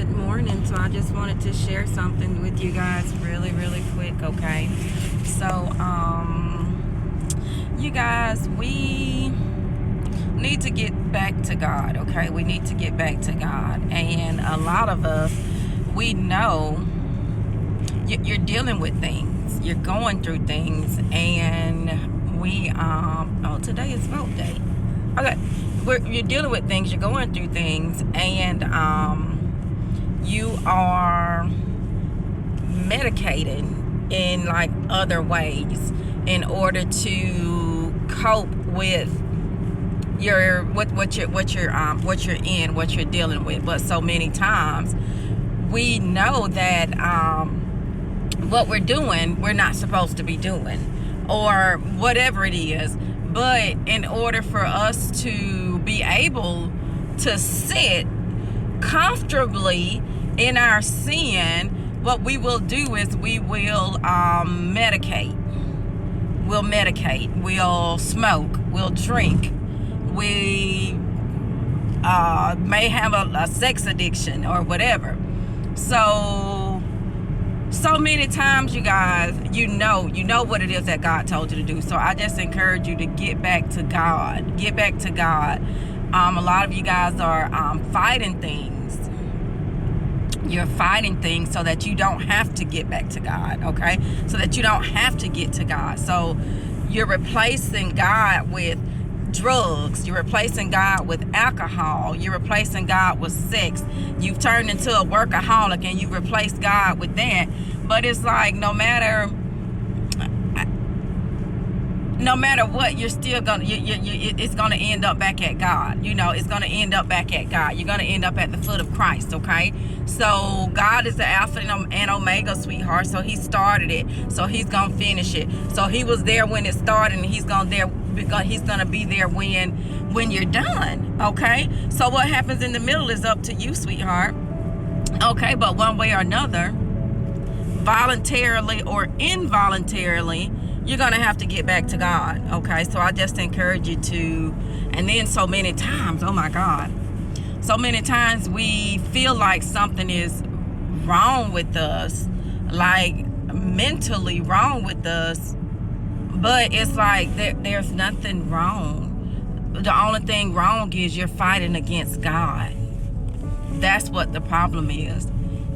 Good morning. So I just wanted to share something with you guys really quick, okay? So, you guys, we need to get back to God, okay? We need to get back to God. And a lot of us, we know you're dealing with things. You're going through things. And today is vote day. Okay. You're dealing with things. You're going through things. And, you are medicated in like other ways in order to cope with what you're dealing with. But so many times we know that what we're doing we're not supposed to be doing, or whatever it is. But in order for us to be able to sit comfortably in our sin, what we will do is we will medicate. We'll smoke. We'll drink. We may have a sex addiction or whatever. So many times, you guys, you know what it is that God told you to do. So I just encourage you to get back to God. Get back to God. A lot of you guys are fighting things. You're fighting things so that you don't have to get back to God, okay? So that you don't have to get to God. So you're replacing God with drugs. You're replacing God with alcohol. You're replacing God with sex. You've turned into a workaholic and you've replaced God with that. But it's like no matter what, you're still gonna it's gonna end up back at God. It's gonna end up back at God. You're gonna end up at the foot of Christ, okay? So God is the Alpha and Omega, sweetheart. So He started it, so He's gonna finish it. So He was there when it started, and He's gonna be there when you're done, okay? So what happens in the middle is up to you, sweetheart. Okay, but one way or another, voluntarily or involuntarily, you're going to have to get back to God, okay? So I just encourage you to. And then so many times, oh my God, so many times we feel like something is wrong with us, like mentally wrong with us, but it's like there's nothing wrong. The only thing wrong is you're fighting against God. That's what the problem is.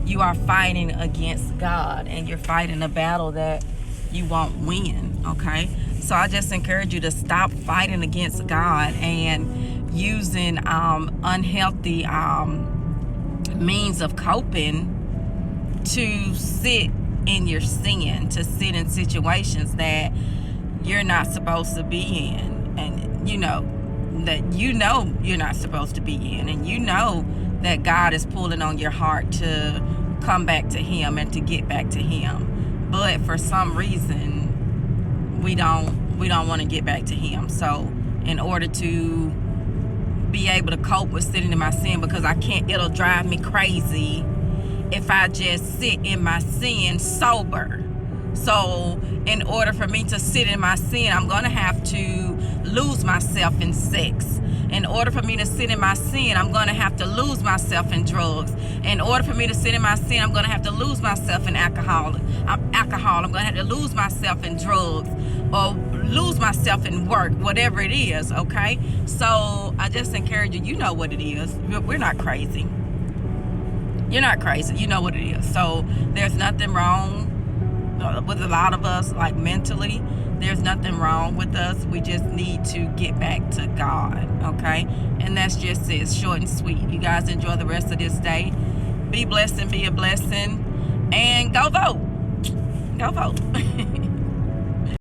You are fighting against God, and you're fighting a battle that you won't win, okay? So I just encourage you to stop fighting against God and using unhealthy means of coping to sit in your sin, to sit in situations that you're not supposed to be in, and you're not supposed to be in, and that God is pulling on your heart to come back to Him and to get back to Him. But for some reason, we don't want to get back to Him. So in order to be able to cope with sitting in my sin, because it'll drive me crazy if I just sit in my sin sober. So in order for me to sit in my sin, I'm going to have to lose myself in sex. In order for me to sit in my sin, I'm going to have to lose myself in drugs. In order for me to sit in my sin, I'm going to have to lose myself in alcohol. I'm going to have to lose myself in drugs, or lose myself in work, whatever it is, okay? So I just encourage you, you know what it is. We're not crazy. You're not crazy. You know what it is. So there's nothing wrong with a lot of us, like mentally. There's nothing wrong with us. We just need to get back to God, okay? And that's just it, short and sweet. You guys enjoy the rest of this day. Be blessed and be a blessing. And go vote. Go vote.